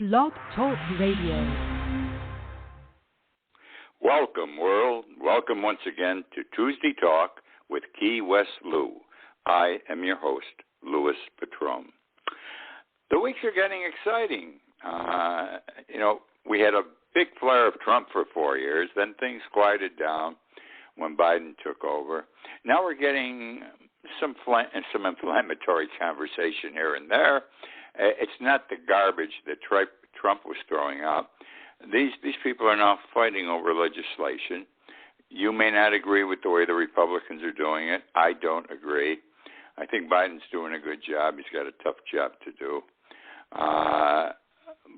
Blog Talk Radio. Welcome, world. Welcome once again to Tuesday Talk with Key West Lou. I am your host, Louis Patron. The weeks are getting exciting. We had a big flare of Trump for 4 years. Then things quieted down when Biden took over. Now we're getting some inflammatory conversation here and there. It's not the garbage that Trump was throwing out. These people are now fighting over legislation. You may not agree with the way the Republicans are doing it. I don't agree. I think Biden's doing a good job. He's got a tough job to do.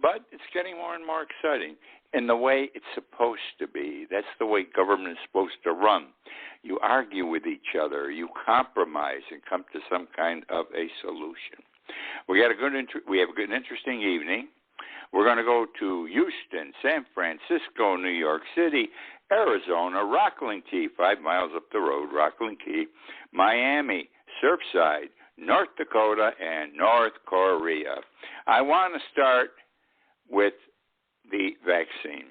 But it's getting more and more exciting in the way it's supposed to be. That's the way government is supposed to run. You argue with each other. You compromise and come to some kind of a solution. We have a good, interesting evening. We're going to go to Houston, San Francisco, New York City, Arizona, Rockland Key, 5 miles up the road, Rockland Key, Miami, Surfside, North Dakota, and North Korea. I want to start with the vaccine.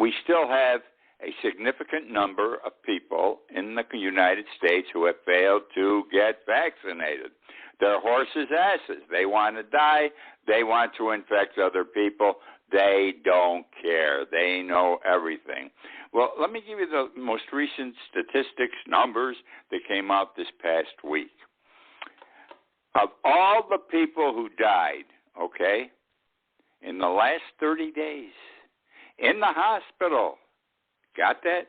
We still have a significant number of people in the United States who have failed to get vaccinated. They're horses' asses. They want to die. They want to infect other people. They don't care. They know everything. Well, let me give you the most recent statistics, numbers that came out this past week. Of all the people who died, in the last 30 days, in the hospital, got that?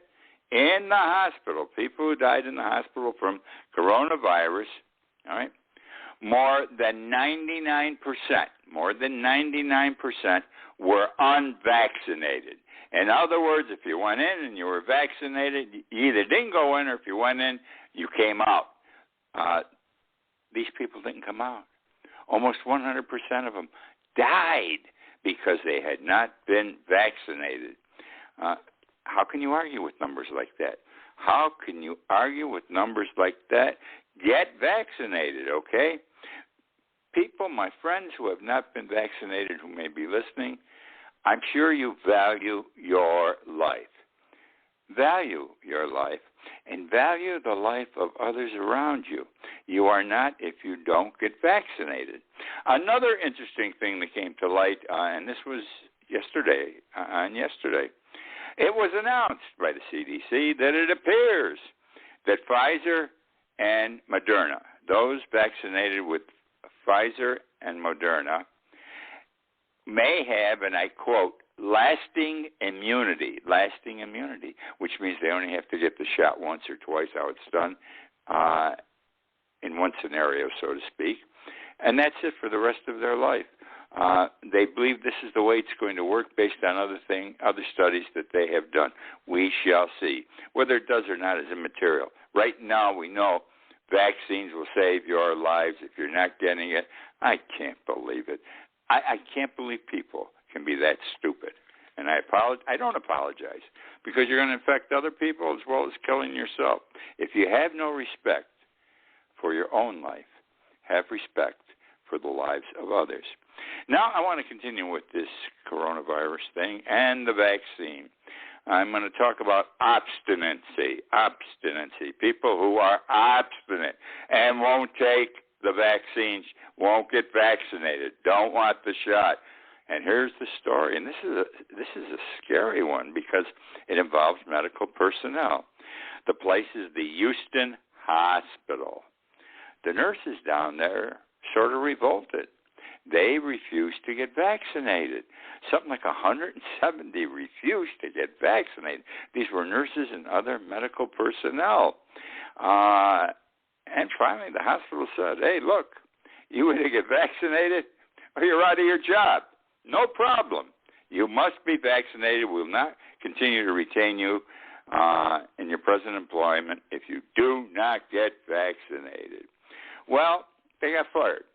In the hospital, people who died in the hospital from coronavirus, all right? More than 99% were unvaccinated. In other words, if you went in and you were vaccinated, you either didn't go in, or if you went in, you came out. These people didn't come out. Almost 100% of them died because they had not been vaccinated. How can you argue with numbers like that? How can you argue with numbers like that? Get vaccinated, okay? People, my friends who have not been vaccinated who may be listening, I'm sure you value your life. Value your life and value the life of others around you. You are not if you don't get vaccinated. Another interesting thing that came to light, and this was yesterday, it was announced by the CDC that it appears that Pfizer and Moderna, those vaccinated with Pfizer and Moderna, may have, and I quote, lasting immunity, which means they only have to get the shot once or twice, how it's done, in one scenario, so to speak, and that's it for the rest of their life. They believe this is the way it's going to work based on other studies that they have done. We shall see. Whether it does or not is immaterial. Right now, we know vaccines will save your lives if you're not getting it. I can't believe it. I can't believe people can be that stupid. And I don't apologize, because you're going to infect other people as well as killing yourself. If you have no respect for your own life, have respect for the lives of others. Now I want to continue with this coronavirus thing and the vaccine. I'm going to talk about obstinacy. People who are obstinate and won't take the vaccines, won't get vaccinated, don't want the shot. And here's the story, and this is a scary one because it involves medical personnel. The place is the Houston Hospital. The nurses down there sort of revolted. They refused to get vaccinated. Something like 170 refused to get vaccinated. These were nurses and other medical personnel. And finally, the hospital said, hey, look, you either get vaccinated or you're out of your job. No problem. You must be vaccinated. We will not continue to retain you in your present employment if you do not get vaccinated. Well, they got fired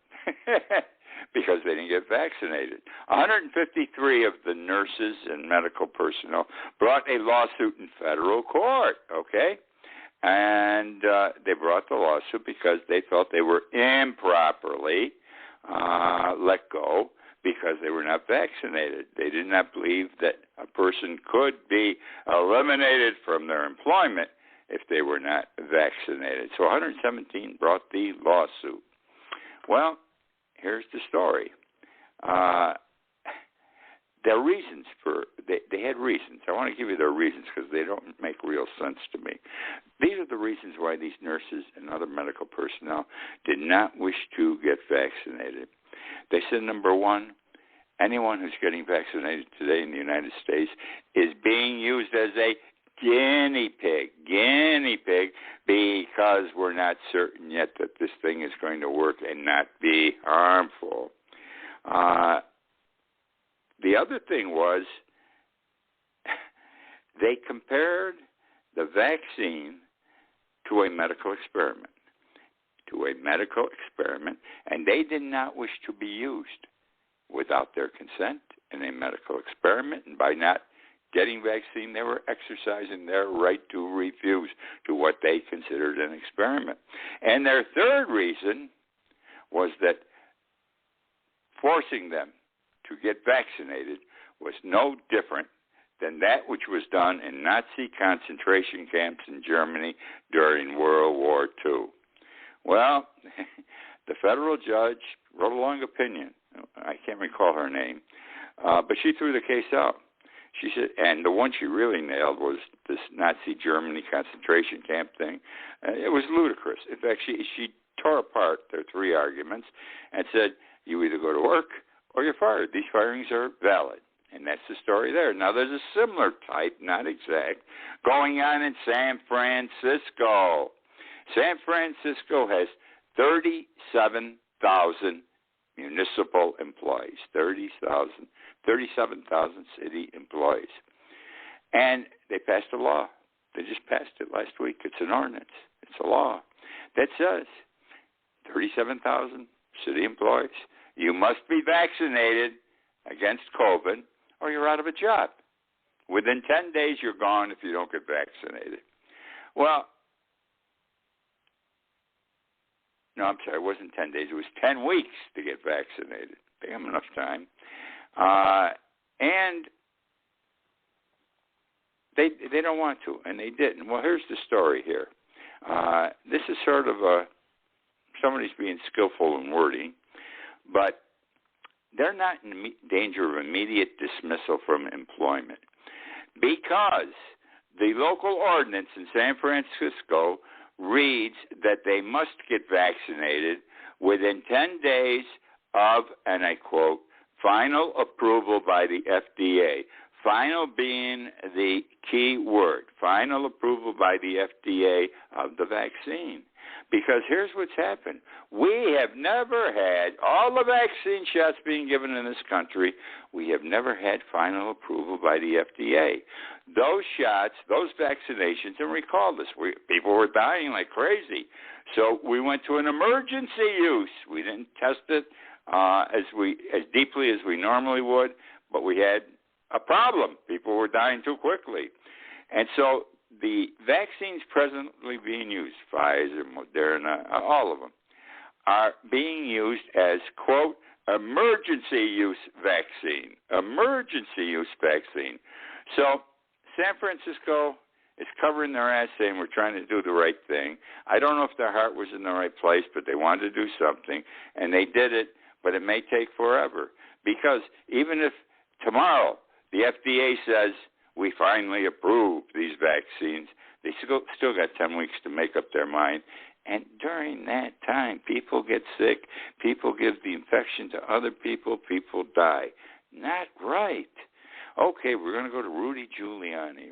because they didn't get vaccinated. 153 of the nurses and medical personnel brought a lawsuit in federal court, And they brought the lawsuit because they felt they were improperly let go because they were not vaccinated. They did not believe that a person could be eliminated from their employment if they were not vaccinated. So 117 brought the lawsuit. Well, here's the story. Their reasons they had reasons. I want to give you their reasons because they don't make real sense to me. These are the reasons why these nurses and other medical personnel did not wish to get vaccinated. They said, number one, anyone who's getting vaccinated today in the United States is being used as a guinea pig, because we're not certain yet that this thing is going to work and not be harmful. The other thing was they compared the vaccine to a medical experiment, and they did not wish to be used without their consent in a medical experiment, and by not getting vaccine, they were exercising their right to refuse to what they considered an experiment. And their third reason was that forcing them to get vaccinated was no different than that which was done in Nazi concentration camps in Germany during World War II. Well, the federal judge wrote a long opinion. I can't recall her name, but she threw the case out. She said, and the one she really nailed was this Nazi Germany concentration camp thing. It was ludicrous. In fact, she tore apart their three arguments and said, you either go to work or you're fired. These firings are valid. And that's the story there. Now, there's a similar type, not exact, going on in San Francisco. San Francisco has 37,000 municipal employees, 37,000 city employees. And they passed a law. They just passed it last week. It's an ordinance. It's a law that says 37,000 city employees, you must be vaccinated against COVID or you're out of a job. Within 10 days, you're gone if you don't get vaccinated. Well, no, I'm sorry, it wasn't 10 days. It was 10 weeks to get vaccinated. They have enough time. And they don't want to, and they didn't. Well, here's the story here. This is sort of somebody's being skillful in wording, but they're not in danger of immediate dismissal from employment because the local ordinance in San Francisco reads that they must get vaccinated within 10 days of, and I quote, final approval by the FDA. Final being the key word. Final approval by the FDA of the vaccine. Because here's what's happened. We have never had, all the vaccine shots being given in this country, we have never had final approval by the FDA. Those shots, those vaccinations, and recall this, people were dying like crazy. So we went to an emergency use. We didn't test it as deeply as we normally would, but we had a problem. People were dying too quickly. And so the vaccines presently being used, Pfizer, Moderna, all of them, are being used as, quote, emergency use vaccine. Emergency use vaccine. So San Francisco is covering their ass saying we're trying to do the right thing. I don't know if their heart was in the right place, but they wanted to do something, and they did it, but it may take forever. Because even if tomorrow the FDA says we finally approve these vaccines, they still got 10 weeks to make up their mind. And during that time, people get sick, people give the infection to other people, people die. Not right. Okay, we're going to go to Rudy Giuliani.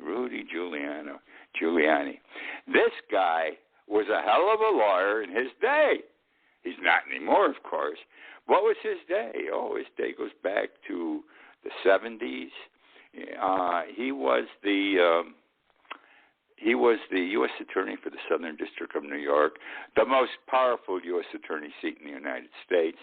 This guy was a hell of a lawyer in his day. He's not anymore, of course. What was his day? Oh, his day goes back to the 70s. He was the U.S. Attorney for the Southern District of New York, the most powerful U.S. Attorney seat in the United States.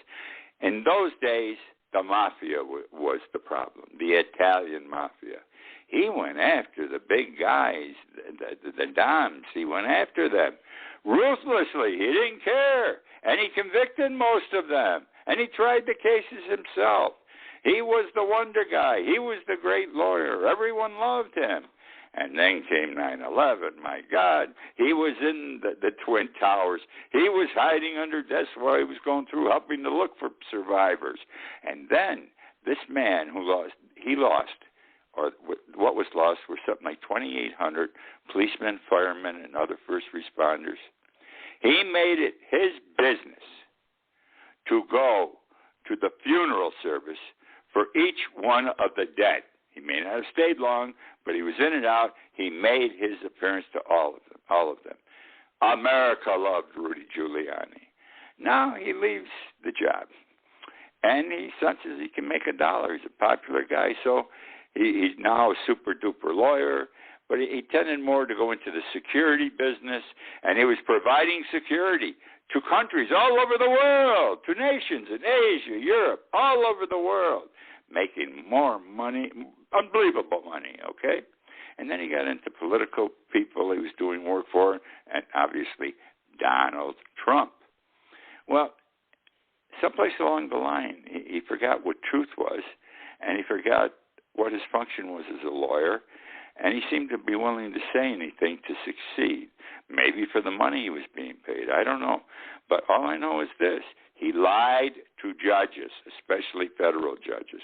In those days, the mafia was the problem, the Italian mafia. He went after the big guys, the Dons. He went after them ruthlessly. He didn't care. And he convicted most of them. And he tried the cases himself. He was the wonder guy. He was the great lawyer. Everyone loved him. And then came 9/11. My God, he was in the Twin Towers. He was hiding under desks while he was going through helping to look for survivors. And then this man who lost, or what was lost were something like 2,800 policemen, firemen, and other first responders. He made it his business to go to the funeral service for each one of the dead. He may not have stayed long, but he was in and out. He made his appearance to all of them. America loved Rudy Giuliani. Now he leaves the job, and he senses he can make $1. He's a popular guy, so he's now a super-duper lawyer, but he tended more to go into the security business, and he was providing security to countries all over the world, to nations in Asia, Europe, all over the world, making more money, unbelievable money, okay? And then he got into political people he was doing work for, and obviously Donald Trump. Well, someplace along the line, he forgot what truth was, and he forgot what his function was as a lawyer, and he seemed to be willing to say anything to succeed, maybe for the money he was being paid. I don't know. But all I know is this. He lied to judges, especially federal judges.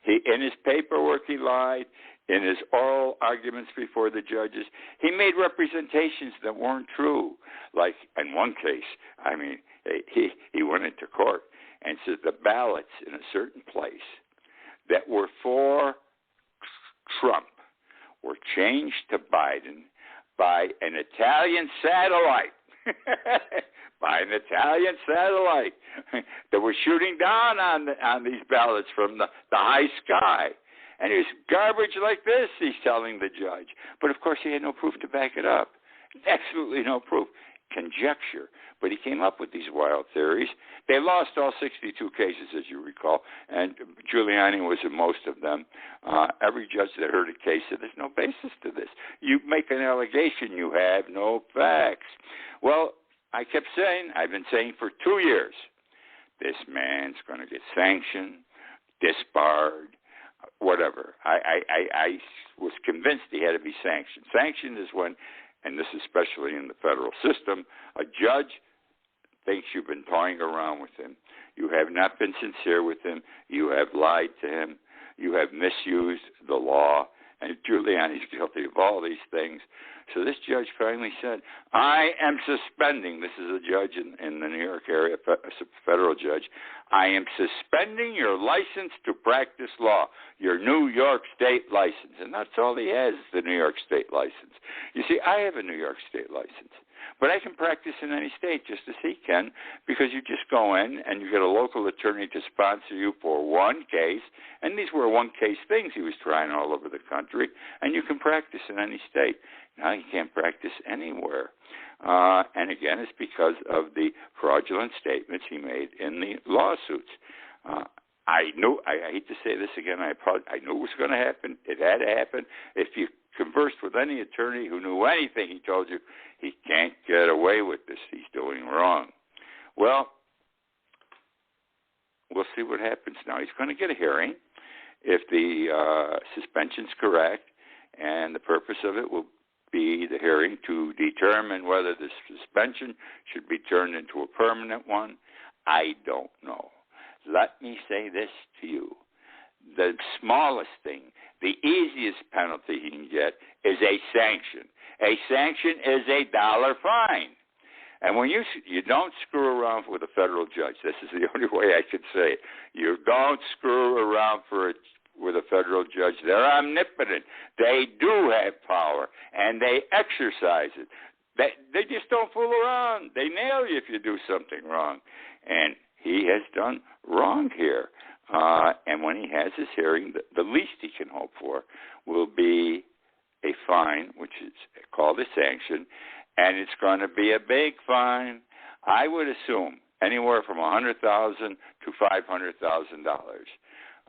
In his paperwork, he lied. In his oral arguments before the judges, he made representations that weren't true. Like in one case, I mean, he went into court and said the ballots in a certain place that were for Trump were changed to Biden by an Italian satellite. By an Italian satellite that was shooting down on these ballots from the high sky. And it was garbage like this, he's telling the judge. But, of course, he had no proof to back it up. Absolutely no proof. Conjecture. But he came up with these wild theories. They lost all 62 cases, as you recall, and Giuliani was in most of them. Every judge that heard a case said, there's no basis to this. You make an allegation, you have no facts. Well, I kept saying, I've been saying for 2 years, this man's going to get sanctioned, disbarred, whatever. I was convinced he had to be sanctioned. Sanctioned is when, and this is especially in the federal system, a judge thinks you've been toying around with him. You have not been sincere with him. You have lied to him. You have misused the law. And Giuliani's guilty of all these things. So this judge finally said, I am suspending, this is a judge in the New York area, a federal judge, I am suspending your license to practice law, your New York State license. And that's all he has, is the New York State license. You see, I have a New York State license. But I can practice in any state just as he can, because you just go in and you get a local attorney to sponsor you for one case. And these were one-case things he was trying all over the country. And you can practice in any state. Now you can't practice anywhere. And again, it's because of the fraudulent statements he made in the lawsuits. I hate to say this again, I knew it was going to happen. It had to happen. If you conversed with any attorney who knew anything, he told you he can't get away with this. He's doing wrong. Well, we'll see what happens now. He's going to get a hearing if the suspension's correct, and the purpose of it will be the hearing to determine whether the suspension should be turned into a permanent one. I don't know. Let me say this to you. The smallest thing, the easiest penalty he can get is a sanction. A sanction is $1 fine. And when you don't screw around with a federal judge, this is the only way I could say it. You don't screw around with a federal judge. They're omnipotent. They do have power, and they exercise it. They just don't fool around. They nail you if you do something wrong. And he has done wrong here. And when he has his hearing, the least he can hope for will be a fine, which is called a sanction, and it's going to be a big fine. I would assume anywhere from $100,000 to $500,000.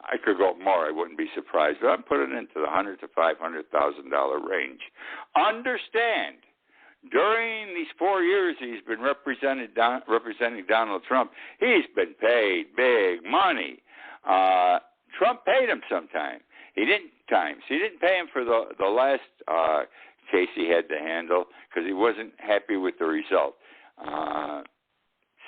I could go more. I wouldn't be surprised. But I'm putting it into the $100,000 to $500,000 range. Understand, during these 4 years he's been representing Donald Trump, he's been paid big money. Trump paid him sometime. He didn't pay him for the last case he had to handle because he wasn't happy with the result.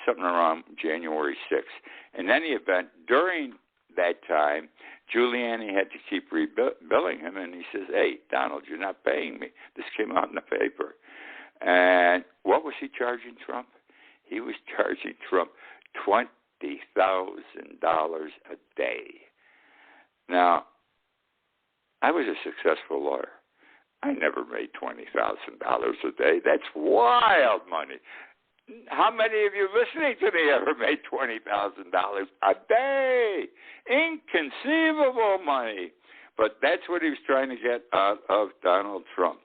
Something around January 6th. In any event, during that time, Giuliani had to keep rebilling him, and he says, "Hey, Donald, you're not paying me." This came out in the paper. And what was he charging Trump? He was charging Trump $20,000 a day. Now, I was a successful lawyer. I never made $20,000 a day. That's wild money. How many of you listening to me ever made $20,000 a day? Inconceivable money. But that's what he was trying to get out of Donald Trump.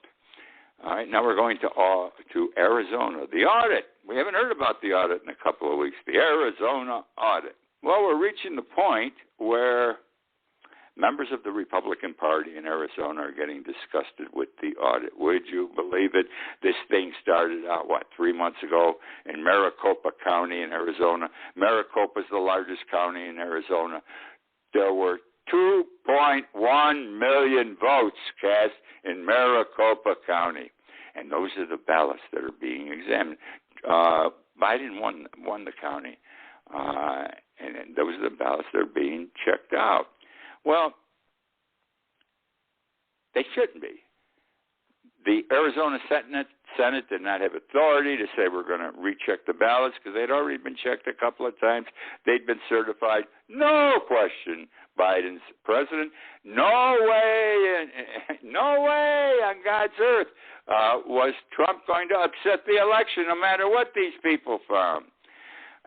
All right, now we're going to Arizona. The audit. We haven't heard about the audit in a couple of weeks. The Arizona audit. Well, we're reaching the point where members of the Republican Party in Arizona are getting disgusted with the audit. Would you believe it? This thing started out, 3 months ago in Maricopa County in Arizona. Maricopa is the largest county in Arizona. There were 2.1 million votes cast in Maricopa County. And those are the ballots that are being examined. Biden won the county. And those are the ballots that are being checked out. Well, they shouldn't be. The Arizona Senate did not have authority to say we're going to recheck the ballots because they'd already been checked a couple of times. They'd been certified. No question Biden's president. No way on God's earth was Trump going to upset the election no matter what these people found.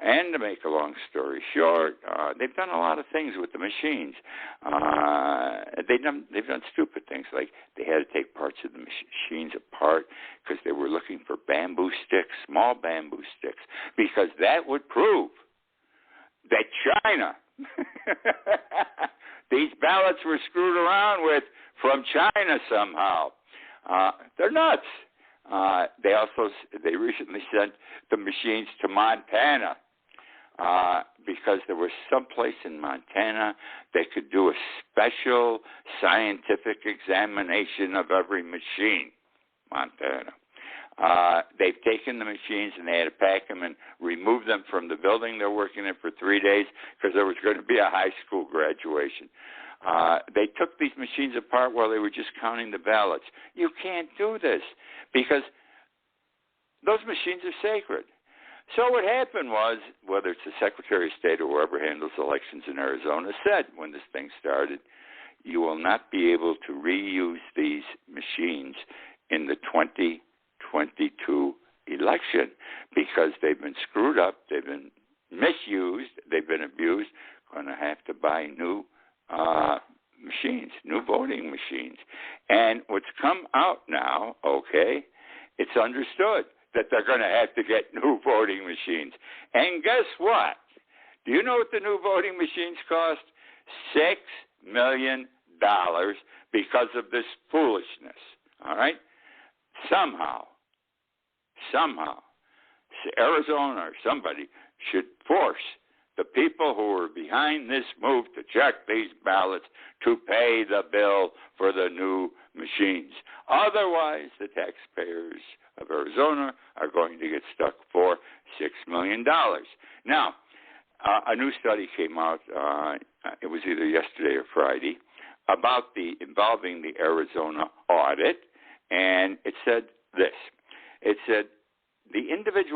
And to make a long story short, they've done a lot of things with the machines. They've done stupid things, like they had to take parts of the machines apart because they were looking for bamboo sticks, small bamboo sticks, because that would prove that China, these ballots were screwed around with from China somehow. They're nuts. They recently sent the machines to Montana because there was some place in Montana that could do a special scientific examination of every machine. Montana. They've taken the machines and they had to pack them and remove them from the building they're working in for 3 days because there was going to be a high school graduation. They took these machines apart while they were just counting the ballots. You can't do this because those machines are sacred. So what happened was, whether it's the Secretary of State or whoever handles elections in Arizona said when this thing started, you will not be able to reuse these machines in the 2022 election because they've been screwed up, they've been misused, they've been abused. Going to have to buy new machines, new voting machines. And what's come out now, it's understood that they're going to have to get new voting machines. And guess what? Do you know what the new voting machines cost? $6 million because of this foolishness. All right? Somehow, Arizona or somebody should force the people who are behind this move to check these ballots to pay the bill for the new machines. Otherwise, the taxpayers of Arizona are going to get stuck for $6 million. Now, a new study came out, it was either yesterday or Friday, involving the Arizona audit, and it said this. It said, the independent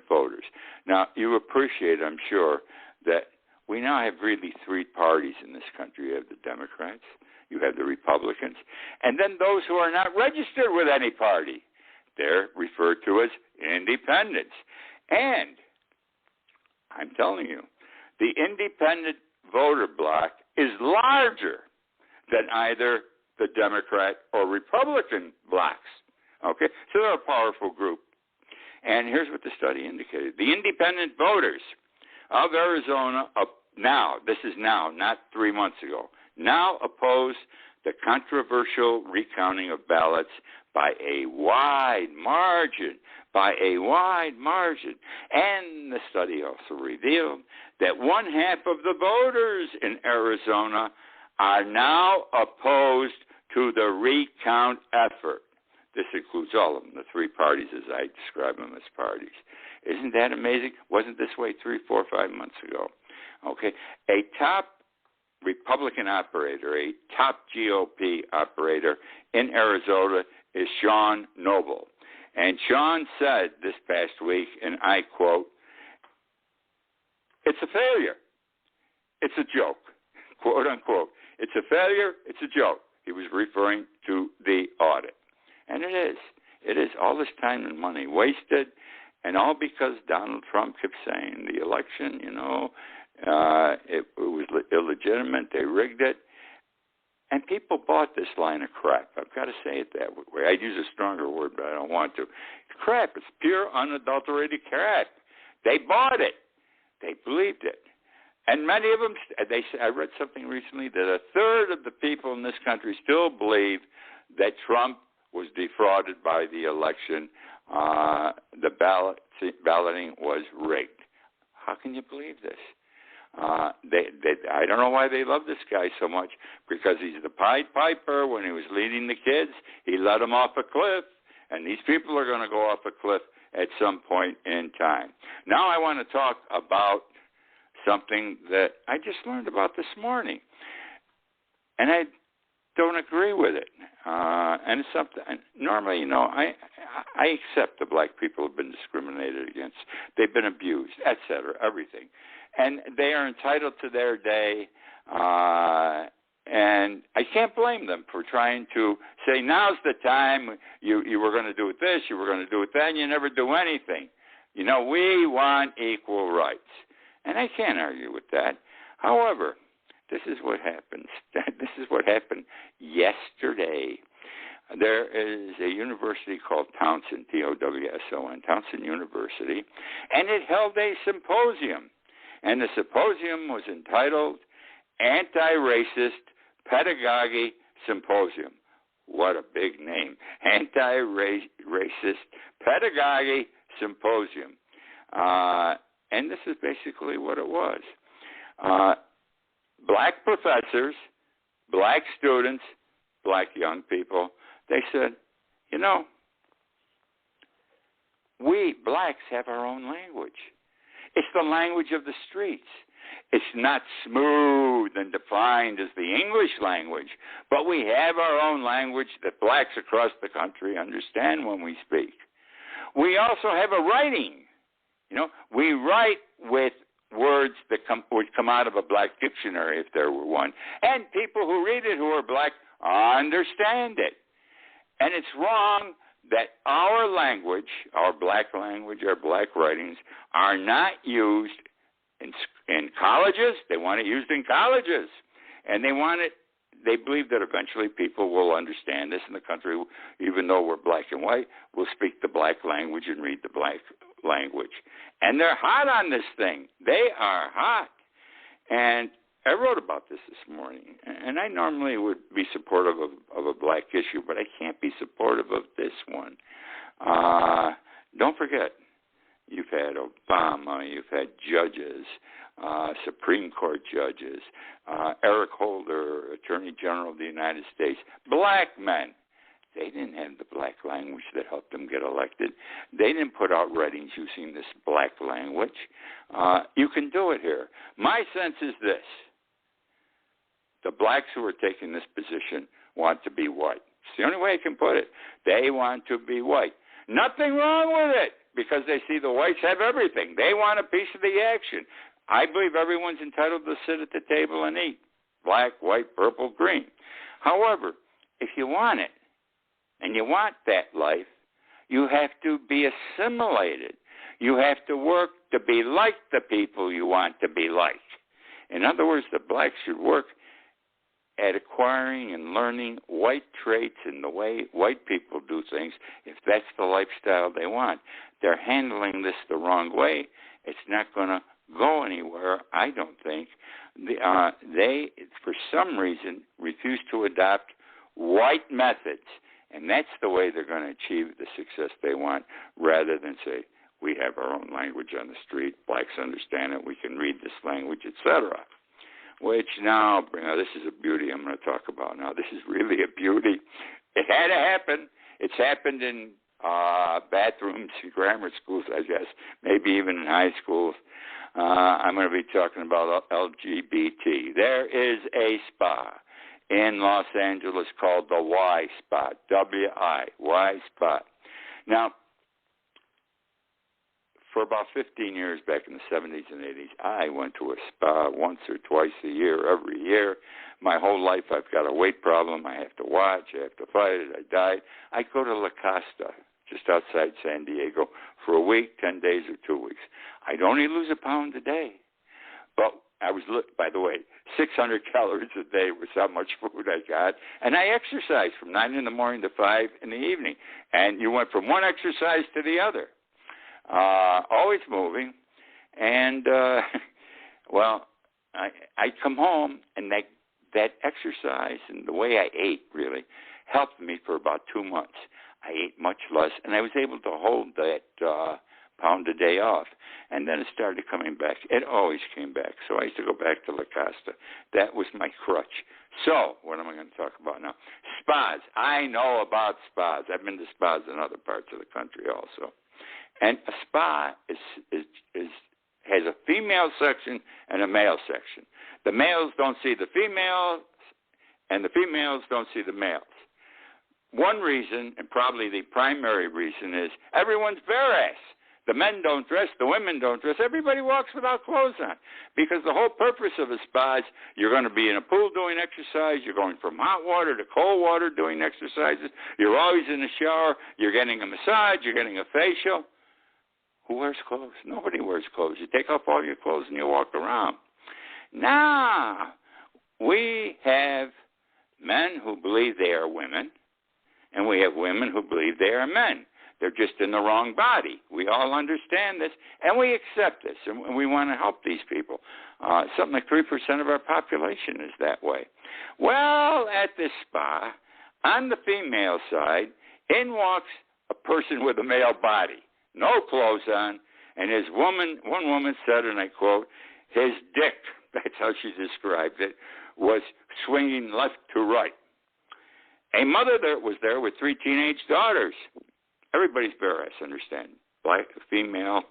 voters. Now, you appreciate, I'm sure, that we now have really three parties in this country. You have the Democrats, you have the Republicans, and then those who are not registered with any party. They're referred to as independents. And I'm telling you, the independent voter bloc is larger than either the Democrat or Republican blocs. Okay, so they're a powerful group. And here's what the study indicated. The independent voters of Arizona, this is now, not 3 months ago, now oppose the controversial recounting of ballots by a wide margin. And the study also revealed that one half of the voters in Arizona are now opposed to the recount effort. This includes all of them, the three parties as I describe them as parties. Isn't that amazing? Wasn't this way 3, 4, 5 months ago? Okay. A top Republican operator, a top GOP operator in Arizona is Sean Noble. And Sean said this past week, and I quote, "It's a failure. It's a joke," quote unquote. It's a failure. It's a joke. He was referring to the audit. And it is. It is all this time and money wasted, and all because Donald Trump kept saying the election, it was illegitimate. They rigged it. And people bought this line of crap. I've got to say it that way. I'd use a stronger word, but I don't want to. Crap. It's pure, unadulterated crap. They bought it. They believed it. And many of them, I read something recently that a third of the people in this country still believe that Trump was defrauded by the election. The balloting was rigged. How can you believe this? I don't know why they love this guy so much, because he's the Pied Piper. When he was leading the kids, he let them off a cliff, and these people are going to go off a cliff at some point in time. Now I want to talk about something that I just learned about this morning, and I don't agree with it. And it's something, normally, I accept the black people have been discriminated against. They've been abused, etc., everything. And they are entitled to their day, and I can't blame them for trying to say, now's the time, you were going to do it this, you were going to do it that, and you never do anything. We want equal rights. And I can't argue with that. However, this is what happens. This is what happened yesterday. There is a university called Towson, Towson, Towson University, and it held a symposium. And the symposium was entitled Anti-Racist Pedagogy Symposium. What a big name. Anti-Racist Pedagogy Symposium. And this is basically what it was. Black professors, black students, black young people, they said, we blacks have our own language. It's the language of the streets. It's not smooth and defined as the English language, but we have our own language that blacks across the country understand when we speak. We also have a writing. We write with words that would come out of a black dictionary if there were one. And people who read it who are black understand it. And it's wrong that our language, our black language, our black writings, are not used in colleges. They want it used in colleges. And they believe that eventually people will understand this in the country, even though we're black and white, will speak the black language and read the black language. And they're hot on this thing. They are hot. And I wrote about this morning, and I normally would be supportive of a black issue, but I can't be supportive of this one. Don't forget, you've had Obama, you've had judges, Supreme Court judges, Eric Holder, Attorney General of the United States, black men. They didn't have the black language that helped them get elected. They didn't put out writings using this black language. You can do it here. My sense is this. The blacks who are taking this position want to be white. It's the only way I can put it. They want to be white. Nothing wrong with it, because they see the whites have everything. They want a piece of the action. I believe everyone's entitled to sit at the table and eat. Black, white, purple, green. However, if you want it, and you want that life, you have to be assimilated. You have to work to be like the people you want to be like. In other words, the blacks should work at acquiring and learning white traits in the way white people do things, if that's the lifestyle they want. They're handling this the wrong way. It's not going to go anywhere, I don't think. They, for some reason, refuse to adopt white methods, and that's the way they're going to achieve the success they want, rather than say, We have our own language on the street. Blacks understand it. We can read this language, etc. Which now, this is a beauty I'm going to talk about now. This is really a beauty. It had to happen. It's happened in bathrooms in grammar schools, I guess, maybe even in high schools. I'm going to be talking about LGBT. There is a spa in Los Angeles called the Y Spot, W-I, Y Spot. Now, for about 15 years back in the 70s and 80s, I went to a spa once or twice a year, every year. My whole life I've got a weight problem. I have to watch. I have to fight it. I diet. I go to La Costa, just outside San Diego, for a week, 10 days, or 2 weeks. I'd only lose a pound a day. But I was, by the way, 600 calories a day was how much food I got. And I exercised from 9 in the morning to 5 in the evening. And you went from one exercise to the other. Always moving. And, I'd come home, and that exercise and the way I ate really helped me for about 2 months. I ate much less, and I was able to hold that pound a day off. And then it started coming back. It always came back. So I used to go back to La Costa. That was my crutch. So what am I going to talk about now? Spas. I know about spas. I've been to spas in other parts of the country also. And a spa has a female section and a male section. The males don't see the females, and the females don't see the males. One reason, and probably the primary reason, is everyone's bare ass. The men don't dress, the women don't dress. Everybody walks without clothes on. Because the whole purpose of a spa is you're going to be in a pool doing exercise. You're going from hot water to cold water doing exercises. You're always in the shower. You're getting a massage. You're getting a facial. Who wears clothes? Nobody wears clothes. You take off all your clothes and you walk around. Now, we have men who believe they are women, and we have women who believe they are men. They're just in the wrong body. We all understand this, and we accept this, and we want to help these people. Something like 3% of our population is that way. Well, at this spa, on the female side, in walks a person with a male body, no clothes on, and one woman said, and I quote, his dick, that's how she described it, was swinging left to right. A mother was there with 3 teenage daughters. Everybody's bare ass, understand? Black, female,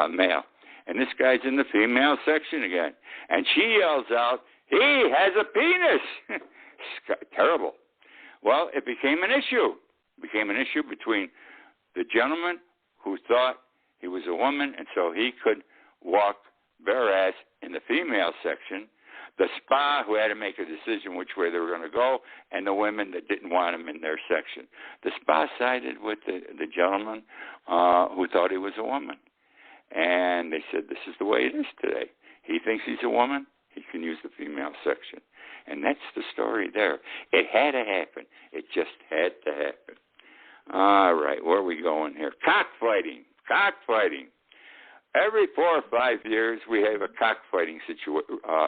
male. And this guy's in the female section again. And she yells out, he has a penis. Terrible. Well, it became an issue. It became an issue between the gentleman who thought he was a woman, and so he could walk bare ass in the female section, the spa who had to make a decision which way they were going to go, and the women that didn't want him in their section. The spa sided with the gentleman who thought he was a woman. And they said, this is the way it is today. He thinks he's a woman, he can use the female section. And that's the story there. It had to happen. It just had to happen. All right, where are we going here? Cockfighting. Cockfighting. Every 4 or 5 years, we have a cockfighting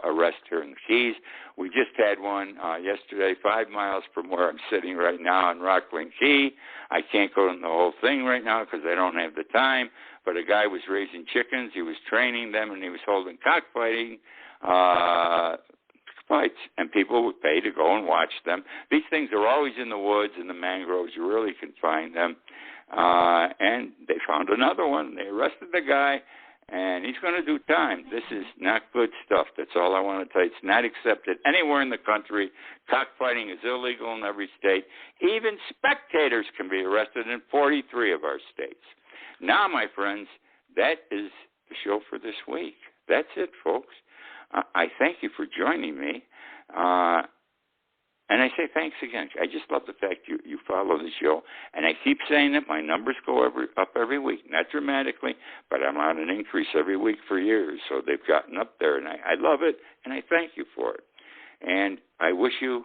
arrest here in the Keys. We just had one yesterday, 5 miles from where I'm sitting right now in Rockland Key. I can't go into the whole thing right now because I don't have the time, but a guy was raising chickens. He was training them, and he was holding cockfighting fights, and people would pay to go and watch them. These things are always in the woods and the mangroves. You really can find them. And they found another one. They arrested the guy, and he's going to do time. This is not good stuff. That's all I want to tell you. It's not accepted anywhere in the country. Cockfighting is illegal in every state. Even spectators can be arrested in 43 of our states. Now, my friends, that is the show for this week. That's it, folks. I thank you for joining me. And I say thanks again. I just love the fact you follow the show. And I keep saying that my numbers go up every week. Not dramatically, but I'm on an increase every week for years. So they've gotten up there, and I love it, and I thank you for it. And I wish you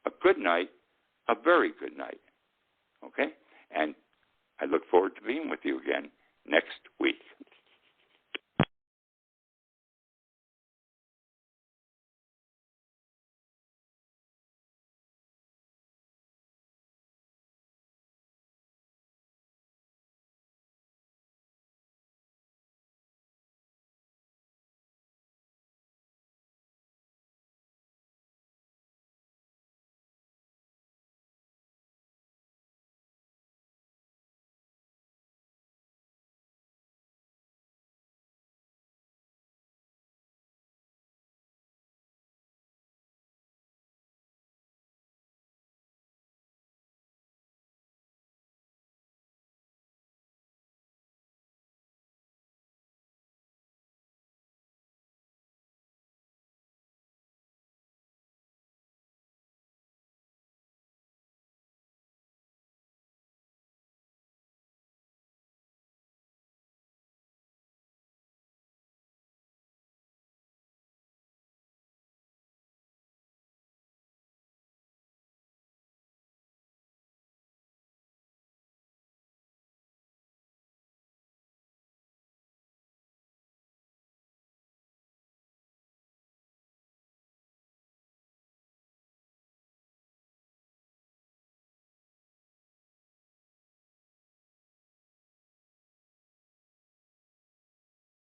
a good night, a very good night. Okay? And I look forward to being with you again next week.